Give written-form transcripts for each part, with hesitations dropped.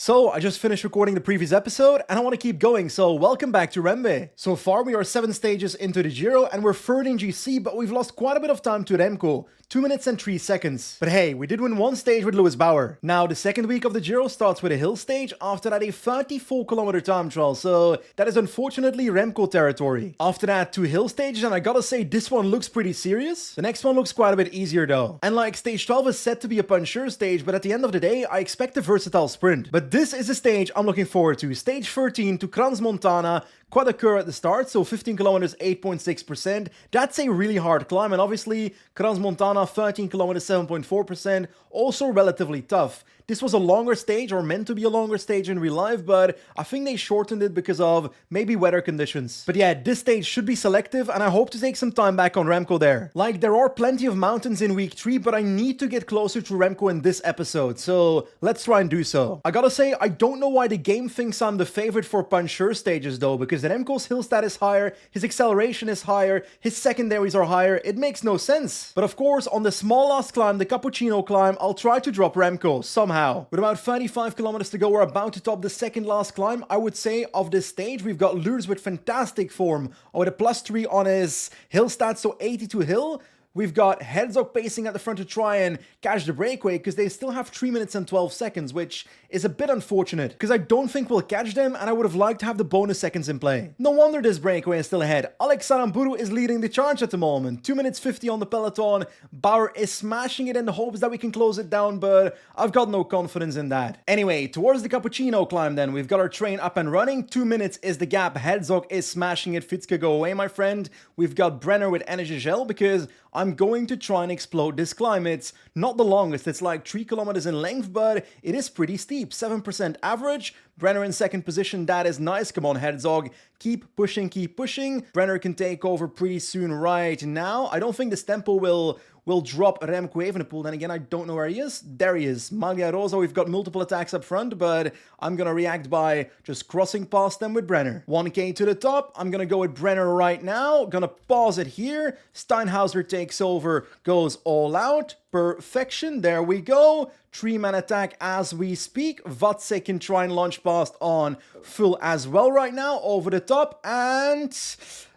So, I just finished recording the previous episode and I want to keep going, so welcome back to REMBE. So far we are 7 stages into the Giro and we're third in GC, but we've lost quite a bit of time to Remco. 2 minutes and 3 seconds. But hey, we did win one stage with Lewis Bauer. Now, the second week of the Giro starts with a hill stage, after that a 34-kilometer time trial, so that is unfortunately Remco territory. After that, 2 hill stages, and I gotta say this one looks pretty serious. The next one looks quite a bit easier though. And like, stage 12 is set to be a puncher stage, but at the end of the day, I expect a versatile sprint. But this is a stage I'm looking forward to. Stage 13 to Crans-Montana. Quite a curve at the start, so 15 kilometers, 8.6%. That's a really hard climb, and obviously, Crans-Montana, 13 kilometers, 7.4%. Also relatively tough. This was a longer stage, or meant to be a longer stage in real life, but I think they shortened it because of maybe weather conditions. But yeah, this stage should be selective, and I hope to take some time back on Remco there. Like, there are plenty of mountains in week 3, but I need to get closer to Remco in this episode, so let's try and do so. I gotta say, I don't know why the game thinks I'm the favorite for puncher stages though, because Remco's hill stat is higher, his acceleration is higher, his secondaries are higher, it makes no sense. But of course, on the small last climb, the Capuccino climb, I'll try to drop Remco, somehow. With about 35 kilometers to go, we're about to top the second last climb, I would say, of this stage. We've got Lurs with fantastic form, with a +3 on his hill stats, so 82 hill. We've got Herzog pacing at the front to try and catch the breakaway because they still have 3 minutes and 12 seconds, which is a bit unfortunate because I don't think we'll catch them and I would have liked to have the bonus seconds in play. No wonder this breakaway is still ahead. Alex Aramburu is leading the charge at the moment. 2 minutes 50 on the peloton. Bauer is smashing it in the hopes that we can close it down, but I've got no confidence in that. Anyway, towards the Capuccino climb then, we've got our train up and running. 2 minutes is the gap. Herzog is smashing it. Fitzke, go away, my friend. We've got Brenner with energy gel because I'm going to try and explode this climb. It's not the longest, it's like 3 kilometers in length, but it is pretty steep. 7% average. Brenner in second position, that is nice. Come on, Herzog. Keep pushing, keep pushing. Brenner can take over pretty soon right now. I don't think this tempo will drop Remco Evenepoel. Then again, I don't know where he is. There he is. Maglia Rosa, we've got multiple attacks up front, but I'm gonna react by just crossing past them with Brenner. 1k to the top. I'm gonna go with Brenner right now. Gonna pause it here. Steinhauser takes over, goes all out. Perfection. There we go. 3-man attack as we speak. Vatse can try and launch past on full as well right now. Over the top, and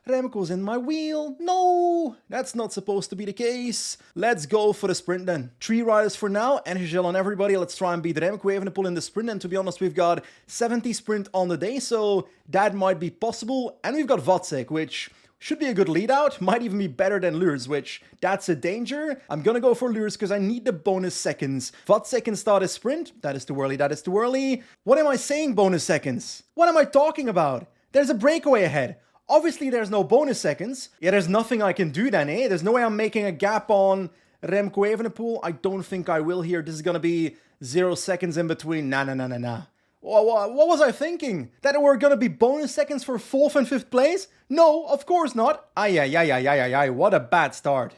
Remco's in my wheel. No, that's not supposed to be the case. Let's go for the sprint then. 3 riders for now. Energy gel on everybody. Let's try and beat Remco Evenepoel in the sprint. And to be honest, we've got 70 sprint on the day, so that might be possible. And we've got Vatsek, which should be a good lead out. Might even be better than Lurs, which that's a danger. I'm gonna go for Lurs because I need the bonus seconds. Vatsek can start a sprint. That is too early. That is too early. What am I saying, bonus seconds? What am I talking about? There's a breakaway ahead. Obviously, there's no bonus seconds. Yeah, there's nothing I can do then, eh? There's no way I'm making a gap on Remco Evenepoel. I don't think I will here. This is gonna be 0 seconds in between. Nah. What was I thinking? That there were gonna be bonus seconds for 4th and 5th place? No, of course not. Ay, what a bad start.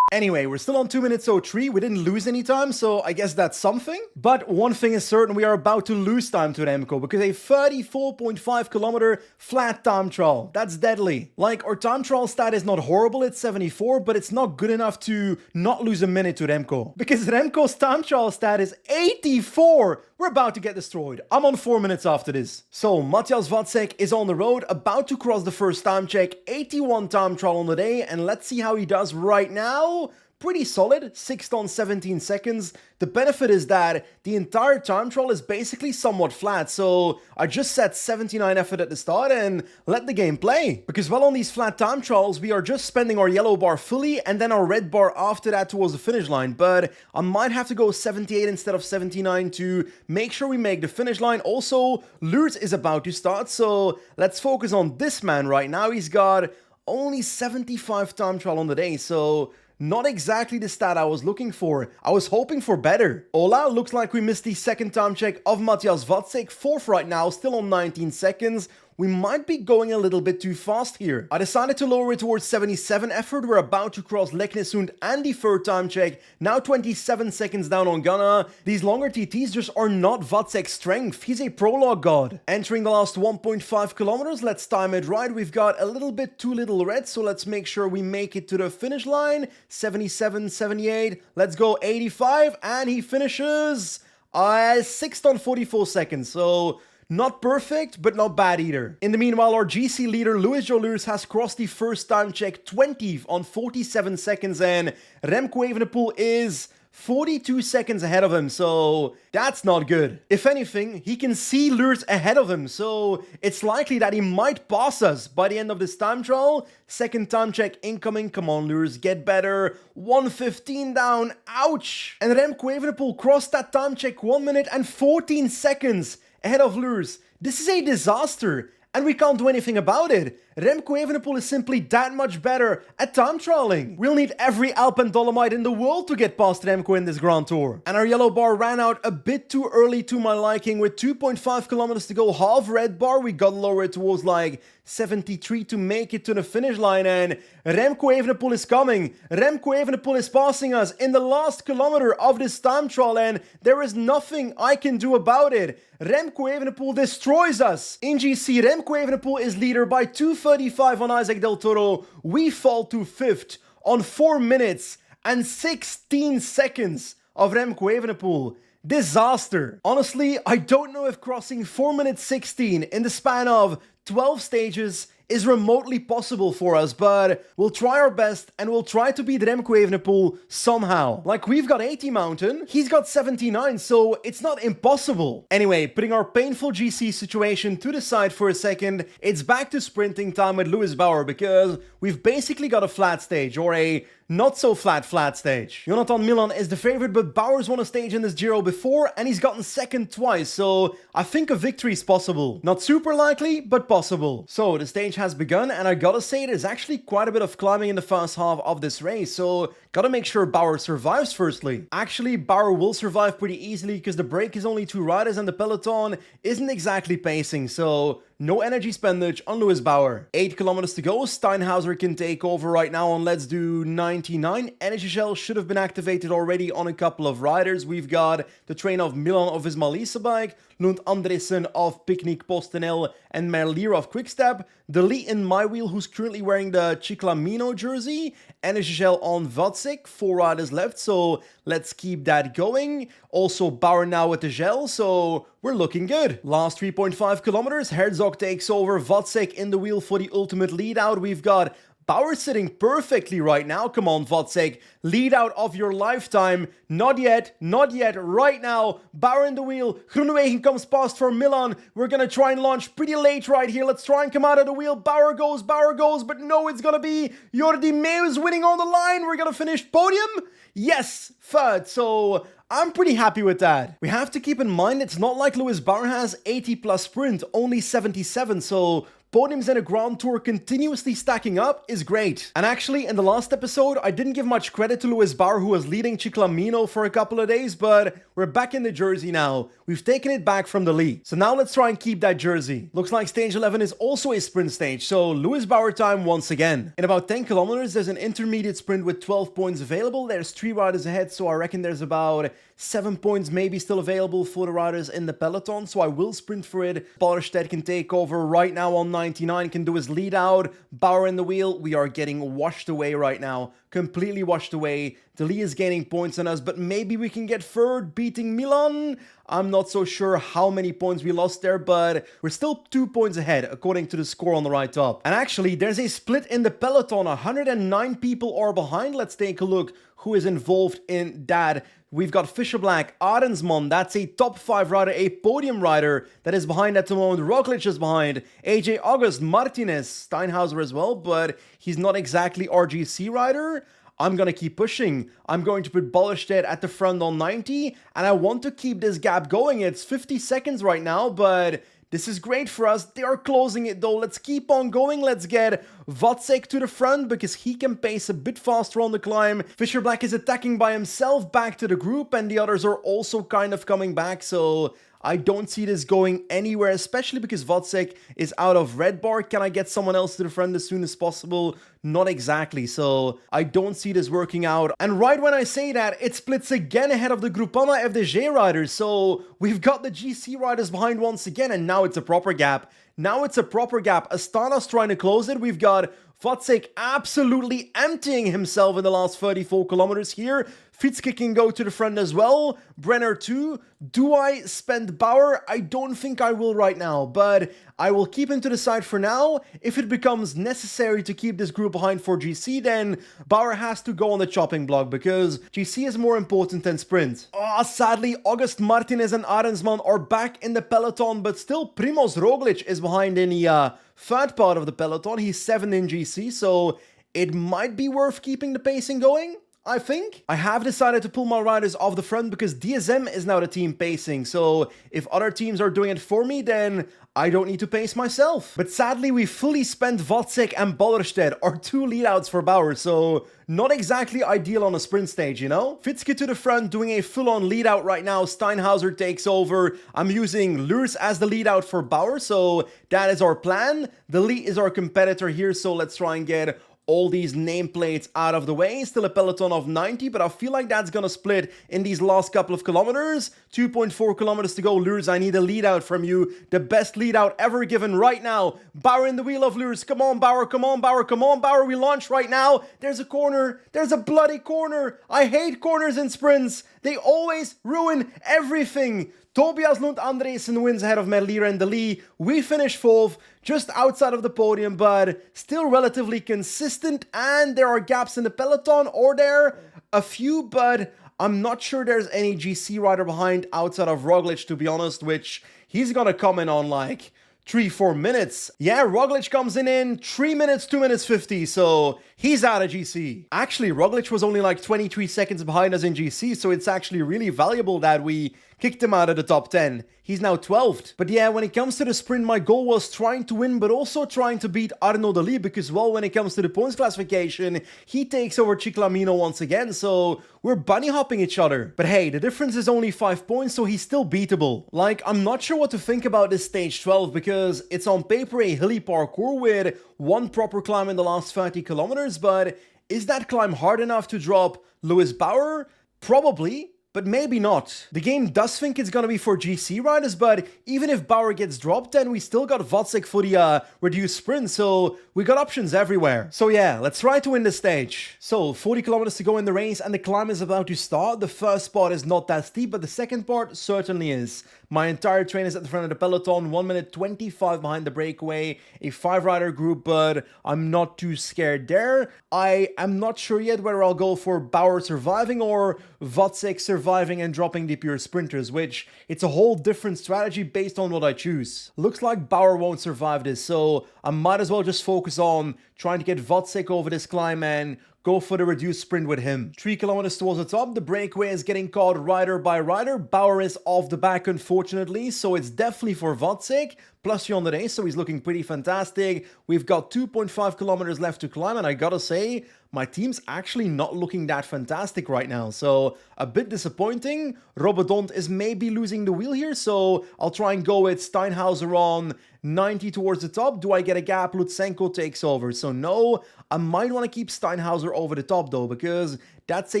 Anyway, we're still on 2 minutes 03. We didn't lose any time, so I guess that's something. But one thing is certain, we are about to lose time to Remco because a 34.5 kilometer flat time trial. That's deadly. Like, our time trial stat is not horrible, it's 74, but it's not good enough to not lose a minute to Remco. Because Remco's time trial stat is 84! We're about to get destroyed. I'm on 4 minutes after this. So, Matthias Vatsek is on the road, about to cross the first time check. 81 time trial on the day, and let's see how he does right now. Pretty solid, 6th on 17 seconds. The benefit is that the entire time trial is basically somewhat flat, so I just set 79 effort at the start and let the game play. Because well, on these flat time trials, we are just spending our yellow bar fully and then our red bar after that towards the finish line, but I might have to go 78 instead of 79 to make sure we make the finish line. Also, Lurs is about to start, so let's focus on this man right now. He's got only 75 time trial on the day, so not exactly the stat I was looking for. I was hoping for better. Ola, looks like we missed the second time check of Matthias Vatsek. 4th right now, still on 19 seconds. We might be going a little bit too fast here. I decided to lower it towards 77 effort. We're about to cross Leknesund and the 3rd time check. Now 27 seconds down on Ghana. These longer TTs just are not Vatsek's strength. He's a prologue god. Entering the last 1.5 kilometers. Let's time it right. We've got a little bit too little red, so let's make sure we make it to the finish line. 77, 78. Let's go 85, and he finishes 6th on 44 seconds, so not perfect, but not bad either. In the meanwhile, our GC leader, Louis Joleurs, has crossed the first time check 20th on 47 seconds, and Remco Evenepoel is 42 seconds ahead of him, so that's not good. If anything, he can see Lures ahead of him, so it's likely that he might pass us by the end of this time trial. Second time check incoming. Come on, Lures, get better. 1:15 down. Ouch! And Remco Evenepoel crossed that time check 1 minute and 14 seconds ahead of Lures. This is a disaster, and we can't do anything about it. Remco Evenepoel is simply that much better at time trialing. We'll need every Alp and Dolomite in the world to get past Remco in this Grand Tour. And our yellow bar ran out a bit too early to my liking. With 2.5 kilometers to go, half red bar, we got lower towards like 73 to make it to the finish line, and Remco Evenepoel is coming. Remco Evenepoel is passing us in the last kilometer of this time trial, and there is nothing I can do about it. Remco Evenepoel destroys us. In GC, Remco Evenepoel is leader by 2:35 on Isaac Del Toro. We fall to 5th on 4 minutes and 16 seconds of Remco Evenepoel. Disaster. Honestly, I don't know if crossing 4 minutes 16 in the span of 12 stages is remotely possible for us, but we'll try our best and we'll try to beat Remco Evenepoel somehow. Like, we've got 80 mountain, he's got 79, so it's not impossible. Anyway, putting our painful GC situation to the side for a second, it's back to sprinting time with Louis Bauer, because we've basically got a flat stage, or a not so flat stage. Jonathan Milan is the favorite, but Bauer's won a stage in this Giro before and he's gotten second twice, so I think a victory is possible. Not super likely, but possible. So the stage has begun, and I gotta say there's actually quite a bit of climbing in the first half of this race, so gotta make sure Bauer survives firstly. Actually, Bauer will survive pretty easily because the break is only 2 riders and the peloton isn't exactly pacing, so no energy spendage on Louis Bauer. 8 kilometers to go. Steinhauser can take over right now on Let's Do 99. Energy Shell should have been activated already on a couple of riders. We've got the train of Milan of his Malisa bike, Lund Andresen of Picnic Postenel, and Merlier of Quickstep. The Lee in My Wheel, who's currently wearing the Ciclamino jersey. Energy Shell on Vatsik. 4 riders left, so let's keep that going. Also Bauer now with the gel, so we're looking good. Last 3.5 kilometers, Herzog takes over. Vatsik in the wheel for the ultimate lead out. We've got Bauer sitting perfectly right now. Come on, Vatsik. Lead out of your lifetime. Not yet. Not yet. Right now. Bauer in the wheel. Groenewegen comes past for Milan. We're going to try and launch pretty late right here. Let's try and come out of the wheel. Bauer goes. But no, it's going to be Jordi Meus winning on the line. We're going to finish podium. Yes, third. So I'm pretty happy with that. We have to keep in mind it's not like Louis Bauer has 80 plus sprint, only 77. So podiums in a Grand Tour continuously stacking up is great. And actually, in the last episode, I didn't give much credit to Louis Bauer, who was leading Ciclamino for a couple of days, but we're back in the jersey now. We've taken it back from the lead. So now let's try and keep that jersey. Looks like stage 11 is also a sprint stage, so Louis Bauer time once again. In about 10 kilometers, there's an intermediate sprint with 12 points available. There's 3 riders ahead, so I reckon there's about 7 points maybe still available for the riders in the peloton, so I will sprint for it. Ballerstedt can take over right now on 99, can do his lead out. Bauer in the wheel. We are getting washed away right now. Completely washed away. Deli is gaining points on us, but maybe we can get third, beating Milan. I'm not so sure how many points we lost there, but we're still 2 points ahead according to the score on the right top. And actually, there's a split in the peloton. 109 people are behind. Let's take a look who is involved in that. We've got Fischer Black, Arensman, that's a top 5 rider, a podium rider that is behind at the moment. ROGLIČ is behind. AJ August, Martinez, Steinhauser as well, but he's not exactly RGC rider. I'm going to keep pushing. I'm going to put Ballerstedt at the front on 90, and I want to keep this gap going. It's 50 seconds right now, but this is great for us. They are closing it though. Let's keep on going. Let's get Vatsik to the front because he can pace a bit faster on the climb. Fischer Black is attacking by himself back to the group, and the others are also kind of coming back. So I don't see this going anywhere, especially because Vatsik is out of red bar. Can I get someone else to the front as soon as possible? Not exactly, so I don't see this working out. And right when I say that, it splits again ahead of the Groupama FDJ riders. So we've got the GC riders behind once again, and now it's a proper gap. Now it's a proper gap. Astana's trying to close it. We've got Vatsik absolutely emptying himself in the last 34 kilometers here. Fitzke can go to the front as well. Brenner too. Do I spend Bauer? I don't think I will right now, but I will keep him to the side for now. If it becomes necessary to keep this group behind for GC, then Bauer has to go on the chopping block because GC is more important than sprint. Sadly, August Martinez and Arensman are back in the peloton, but still Primoz Roglič is behind in the third part of the peloton. He's 7th in GC, so it might be worth keeping the pacing going, I think. I have decided to pull my riders off the front because DSM is now the team pacing. So if other teams are doing it for me, then I don't need to pace myself. But sadly, we fully spent Wozzeck and Ballerstedt, our 2 leadouts for Bauer. So not exactly ideal on a sprint stage, you know? Fitzke to the front, doing a full-on leadout right now. Steinhauser takes over. I'm using Lurs as the leadout for Bauer. So that is our plan. The lead is our competitor here. So let's try and get all these nameplates out of the way. Still a peloton of 90, but I feel like that's gonna split in these last couple of kilometers. 2.4 kilometers to go. Lurs, I need a lead out from you. The best lead out ever given right now. Bauer in the wheel of Lurs. Come on, Bauer. Come on, Bauer. Come on, Bauer. We launch right now. There's a corner. There's a bloody corner. I hate corners in sprints. They always ruin everything. Tobias Lund Andresen wins ahead of Merlier and Deli. We finish 4th, just outside of the podium, but still relatively consistent. And there are gaps in the peloton, or there a few, but I'm not sure there's any GC rider behind outside of Roglič, to be honest, which he's gonna come in on like 3-4 minutes. Yeah, Roglič comes in 3 minutes, 2 minutes 50, so he's out of GC. Actually, Roglič was only like 23 seconds behind us in GC, so it's actually really valuable that we kicked him out of the top 10. He's now 12th. But yeah, when it comes to the sprint, my goal was trying to win, but also trying to beat Arnaud Deli, because, well, when it comes to the points classification, he takes over Ciclamino once again, so we're bunny hopping each other. But hey, the difference is only 5 points, so he's still beatable. Like, I'm not sure what to think about this stage 12, because it's on paper a hilly parkour with one proper climb in the last 30 kilometers, but is that climb hard enough to drop Lewis Bauer? Probably. But maybe not. The game does think it's gonna be for GC riders, but even if Bauer gets dropped, then we still got Wozzeck for the reduced sprint, so we got options everywhere. So yeah, let's try to win this stage. So 40 kilometers to go in the race, and the climb is about to start. The first part is not that steep, but the second part certainly is. My entire train is at the front of the peloton, 1 minute 25 behind the breakaway, a 5-rider group, but I'm not too scared there. I am not sure yet whether I'll go for Bauer surviving or Wozzeck surviving and dropping the pure sprinters, which it's a whole different strategy based on what I choose. Looks like Bauer won't survive this, so I might as well just focus on trying to get Wozzeck over this climb and go for the reduced sprint with him. 3 kilometers towards the top, the breakaway is getting caught rider by rider. Bauer is off the back, unfortunately, so it's definitely for Wozzeck. Plus on the race, so he's looking pretty fantastic. We've got 2.5 kilometers left to climb, and I gotta say, my team's actually not looking that fantastic right now, so a bit disappointing. Robodont is maybe losing the wheel here, so I'll try and go with Steinhauser on 90 towards the top. Do I get a gap? Lutsenko takes over, so no. I might want to keep Steinhauser over the top though, because that's a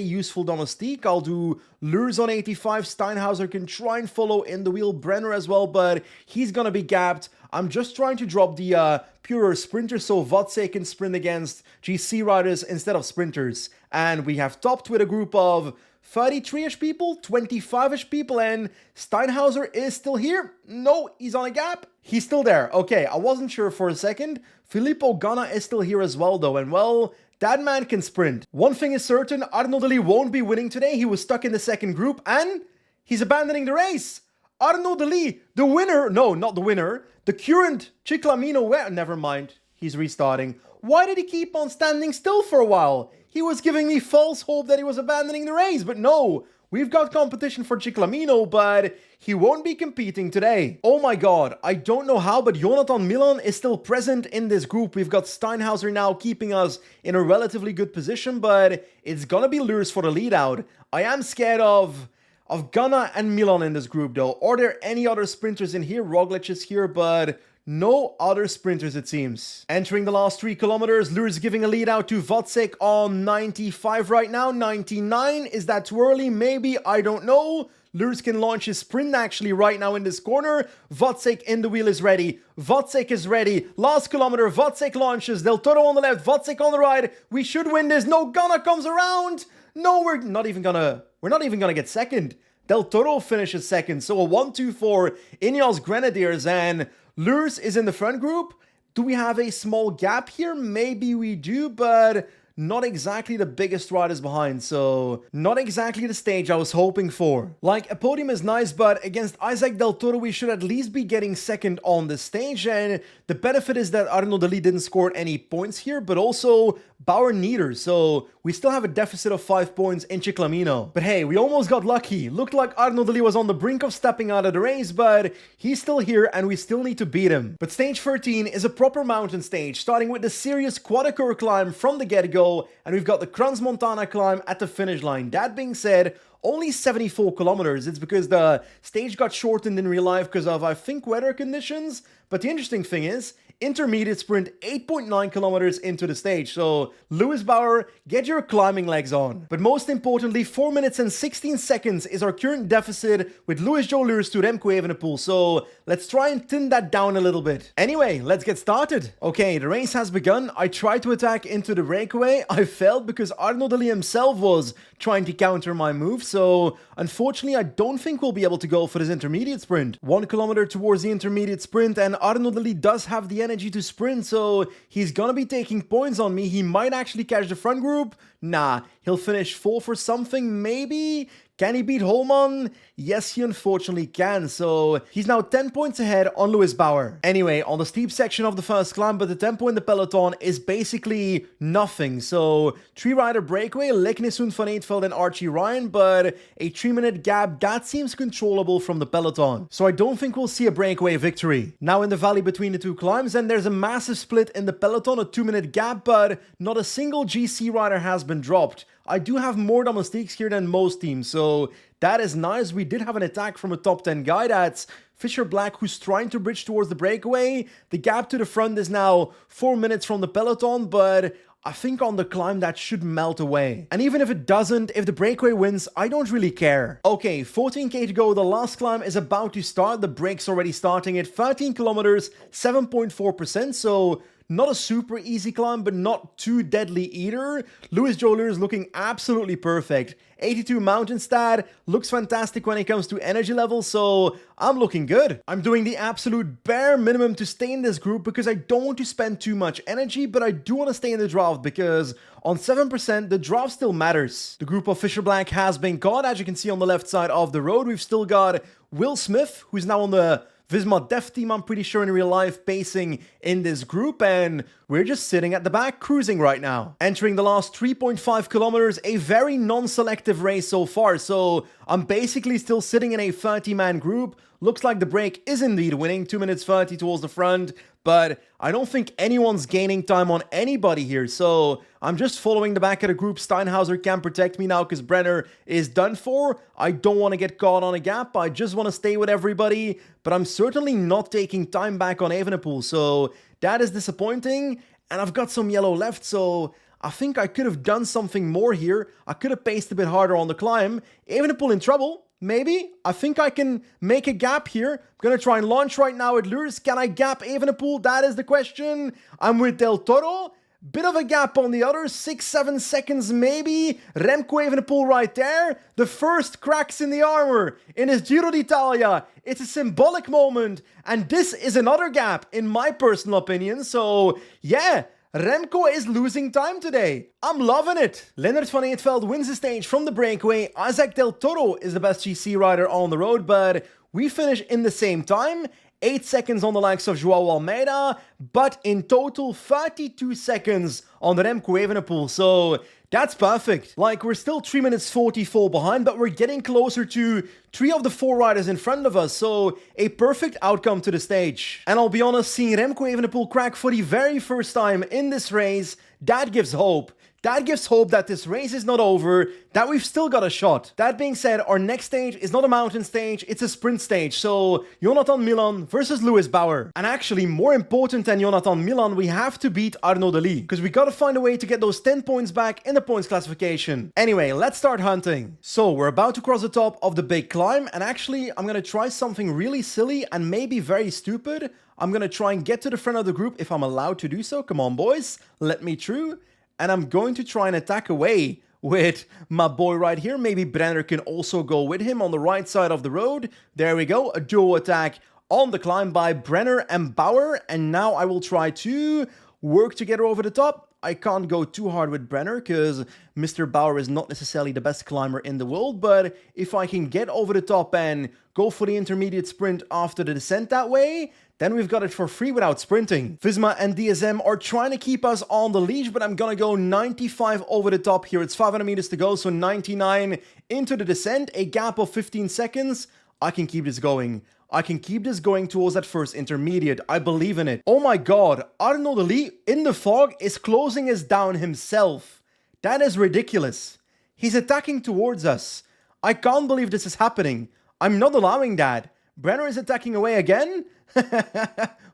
useful domestique. I'll do Lurs on 85. Steinhauser can try and follow in the wheel. Brenner as well, but he's gonna be gapped. I'm just trying to drop the purer sprinter so Wozzeck can sprint against GC riders instead of sprinters. And we have topped with a group of 33-ish people, 25-ish people, and Steinhauser is still here. No, he's on a gap. He's still there. Okay, I wasn't sure for a second. Filippo Ganna is still here as well, though, and well, that man can sprint. One thing is certain, Arnaud Deli won't be winning today. He was stuck in the second group, and he's abandoning the race. Arnaud Deli, the winner, no, not the winner, the current Ciclamino, never mind, he's restarting. Why did he keep on standing still for a while? He was giving me false hope that he was abandoning the race, but no. We've got competition for Ciclamino, but he won't be competing today. Oh my god, I don't know how, but Jonathan Milan is still present in this group. We've got Steinhauser now keeping us in a relatively good position, but it's gonna be Lurs for the lead out. I am scared of Ganna and Milan in this group though. Are there any other sprinters in here? Roglič is here, but no other sprinters, it seems. Entering the last 3 kilometers, Lurs giving a lead out to Wozzeck on 95 right now. 99, is that too early? Maybe, I don't know. Lurs can launch his sprint actually right now in this corner. Wozzeck in the wheel is ready. Wozzeck is ready. Last kilometer, Wozzeck launches. Del Toro on the left, Wozzeck on the right. We should win this. No, Ganna comes around. No, we're not even gonna get second. Del Toro finishes second, so a 1-2-4 Ineos Grenadiers, and Lurs is in the front group. Do we have a small gap here? Maybe we do, but not exactly the biggest riders behind, so not exactly the stage I was hoping for. Like, a podium is nice, but against Isaac Del Toro, we should at least be getting second on the stage, and the benefit is that Arnaud Delis didn't score any points here, but also Bauer neither, so we still have a deficit of 5 points in Ciclamino. But hey, we almost got lucky. Looked like Arnaud Delis was on the brink of stepping out of the race, but he's still here and we still need to beat him. But stage 13 is a proper mountain stage, starting with the serious Quadricure climb from the get-go, and we've got the Crans Montana climb at the finish line. That being said, only 74 kilometers. It's because the stage got shortened in real life because of, I think, weather conditions. But the interesting thing is, intermediate sprint 8.9 kilometers into the stage. So, Lewis Bauer, get your climbing legs on. But most importantly, 4 minutes and 16 seconds is our current deficit with Louis Jolers to Remco Evenepoel. So, let's try and thin that down a little bit. Anyway, let's get started. Okay, the race has begun. I tried to attack into the breakaway. I failed because Arnaud Delis himself was trying to counter my move. So, unfortunately, I don't think we'll be able to go for this intermediate sprint. 1 kilometer towards the intermediate sprint, and Arnaud Delis does have the energy to sprint, so he's gonna be taking points on me. He might actually catch the front group. Nah, he'll finish 4th for something, maybe? Can he beat Holman? Yes, he unfortunately can, so he's now 10 points ahead on Louis Bauer. Anyway, on the steep section of the first climb, but the tempo in the peloton is basically nothing. So, 3-rider breakaway, Leknesund, Van Eetveld and Archie Ryan, but a 3-minute gap, that seems controllable from the peloton. So I don't think we'll see a breakaway victory. Now in the valley between the two climbs, and there's a massive split in the peloton, a 2-minute gap, but not a single GC rider has been dropped. I do have more domestiques here than most teams, so that is nice. We did have an attack from a top 10 guy. That's Fisher Black, who's trying to bridge towards the breakaway. The gap to the front is now 4 minutes from the peloton, but I think on the climb that should melt away. And even if it doesn't, if the breakaway wins, I don't really care. Okay, 14k to go. The last climb is about to start. The break's already starting at 13 kilometers, 7.4%, so not a super easy climb, but not too deadly either. Louis Jolers is looking absolutely perfect. 82 mountain stat, looks fantastic when it comes to energy levels, so I'm looking good. I'm doing the absolute bare minimum to stay in this group because I don't want to spend too much energy, but I do want to stay in the draft because on 7%, the draft still matters. The group of Fisher Black has been caught, as you can see on the left side of the road. We've still got Will Smith, who's now on the Visma Def team, I'm pretty sure in real life, pacing in this group, and we're just sitting at the back, cruising right now. Entering the last 3.5 kilometers, a very non-selective race so far, so I'm basically still sitting in a 30-man group. Looks like the break is indeed winning, 2 minutes 30 towards the front, but I don't think anyone's gaining time on anybody here, so I'm just following the back of the group. Steinhauser can protect me now because Brenner is done for. I don't want to get caught on a gap, I just want to stay with everybody, but I'm certainly not taking time back on Evenepoel, so that is disappointing, and I've got some yellow left, so I think I could have done something more here. I could have paced a bit harder on the climb. Evenepoel in trouble. Maybe. I think I can make a gap here. I'm going to try and launch right now at Lurs. Can I gap Evenepoel? That is the question. I'm with Del Toro. Bit of a gap on the others. 6-7 seconds maybe. Remco Evenepoel right there. The first cracks in the armor in his Giro d'Italia. It's a symbolic moment. And this is another gap in my personal opinion. So yeah, Remco is losing time today. I'm loving it. Lennart van Eetveld wins the stage from the breakaway. Isaac Del Toro is the best GC rider on the road, but we finish in the same time. 8 seconds on the likes of Joao Almeida, but in total 32 seconds on Remco Evenepoel. So that's perfect. Like, we're still 3 minutes 44 behind, but we're getting closer to 3 of the 4 riders in front of us. So a perfect outcome to the stage. And I'll be honest, seeing Remco Evenepoel crack for the very first time in this race, that gives hope. That gives hope that this race is not over, that we've still got a shot. That being said, our next stage is not a mountain stage, it's a sprint stage. So, Jonathan Milan versus Louis Bauer. And actually, more important than Jonathan Milan, we have to beat Arnaud Delis, because we gotta find a way to get those 10 points back in the points classification. Anyway, let's start hunting. So, we're about to cross the top of the big climb, and actually, I'm gonna try something really silly and maybe very stupid. I'm gonna try and get to the front of the group if I'm allowed to do so. Come on, boys, let me through. And I'm going to try and attack away with my boy right here. Maybe Brenner can also go with him on the right side of the road. There we go, a duo attack on the climb by Brenner and Bauer. And now I will try to work together over the top. I can't go too hard with Brenner because Mr. Bauer is not necessarily the best climber in the world, but if I can get over the top and go for the intermediate sprint after the descent that way, then we've got it for free without sprinting. Visma and DSM are trying to keep us on the leash, but I'm gonna go 95 over the top here. It's 500 meters to go, so 99 into the descent, a gap of 15 seconds. I can keep this going. I can keep this going towards that first intermediate. I believe in it. Oh my god, Arnaud Delis in the fog is closing us down himself. That is ridiculous. He's attacking towards us. I can't believe this is happening. I'm not allowing that. Brenner is attacking away again?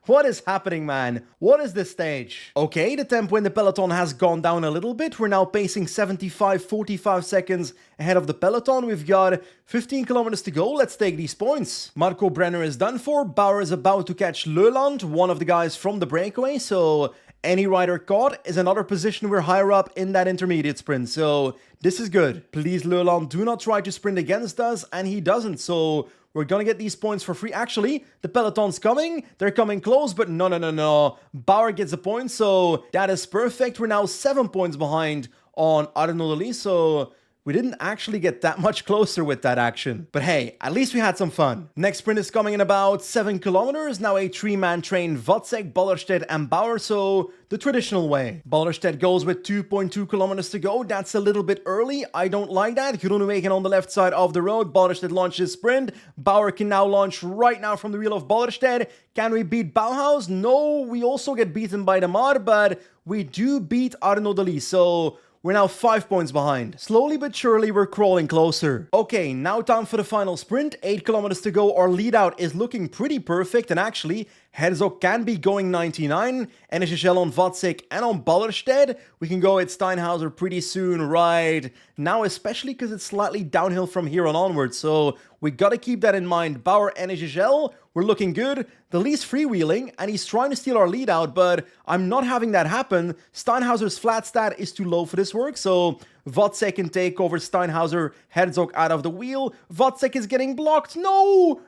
What is happening, man? What is this stage? Okay, the tempo in the peloton has gone down a little bit. We're now pacing 45 seconds ahead of the peloton. We've got 15 kilometers to go. Let's take these points. Marco Brenner is done for. Bauer is about to catch Leland, one of the guys from the breakaway. So any rider caught is another position we're higher up in that intermediate sprint. So this is good. Please, Leland, do not try to sprint against us. And he doesn't. So we're gonna get these points for free. Actually, the peloton's coming. They're coming close, but no. Bauer gets a point, so that is perfect. We're now 7 points behind on Arnaud Delis, so we didn't actually get that much closer with that action. But hey, at least we had some fun. Next sprint is coming in about 7 kilometers. Now a 3-man train, Wacek, Ballerstedt, and Bauer, so the traditional way. Ballerstedt goes with 2.2 kilometers to go. That's a little bit early. I don't like that. Groenewegen on the left side of the road. Ballerstedt launches sprint. Bauer can now launch right now from the wheel of Ballerstedt. Can we beat Bauhaus? No, we also get beaten by Demar, but we do beat Arnaud Delis, so we're now 5 points behind. Slowly but surely, we're crawling closer. Okay, now time for the final sprint. 8 kilometers to go. Our lead out is looking pretty perfect. And actually, Herzog can be going 99. NSHL on Wacek and on Ballerstedt. We can go at Steinhauser pretty soon right now, especially because it's slightly downhill from here on onwards. So we gotta keep that in mind. Bauer, NSHL, we're looking good. Delis freewheeling, and he's trying to steal our lead out, but I'm not having that happen. Steinhauser's flat stat is too low for this work, so Wacek can take over Steinhauser, Herzog out of the wheel. Wacek is getting blocked. No.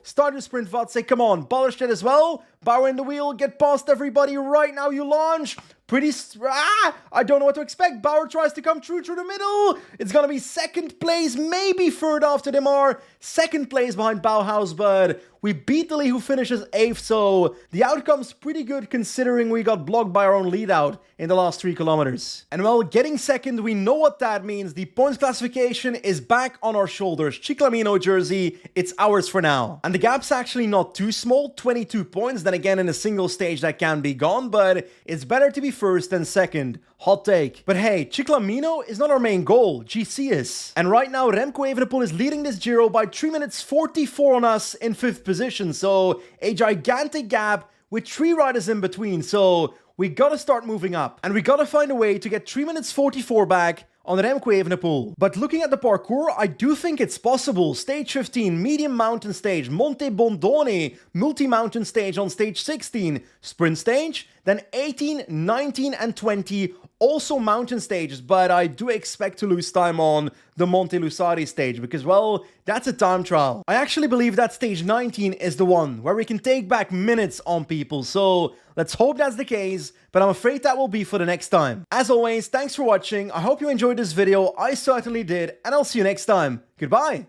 Start your sprint, Wacek. Come on. Ballerstedt as well. Bauer in the wheel. Get past everybody right now. You launch. I don't know what to expect. Bauer tries to come through the middle. It's gonna be second place, maybe third after Demar. Second place behind Bauhaus, but we beat Delis, who finishes 8th, so the outcome's pretty good considering we got blocked by our own lead out in the last 3 kilometers. And well, getting second, we know what that means. The points classification is back on our shoulders. Ciclamino jersey, it's ours for now. And the gap's actually not too small, 22 points. Then again, in a single stage that can be gone, but it's better to be first than second. Hot take. But hey, Ciclamino is not our main goal. GC is. And right now, Remco Evenepoel is leading this Giro by 3 minutes 44 on us in 5th position. So a gigantic gap with 3 riders in between. So we gotta start moving up. And we gotta find a way to get 3 minutes 44 back on Remco Evenepoel. But looking at the parkour, I do think it's possible. Stage 15, medium mountain stage, Monte Bondone, multi-mountain stage on stage 16, sprint stage, then 18, 19, and 20, also mountain stages, but I do expect to lose time on the Monte Lusari stage because, well, that's a time trial. I actually believe that stage 19 is the one where we can take back minutes on people, so let's hope that's the case, but I'm afraid that will be for the next time. As always, thanks for watching. I hope you enjoyed this video. I certainly did, and I'll see you next time. Goodbye!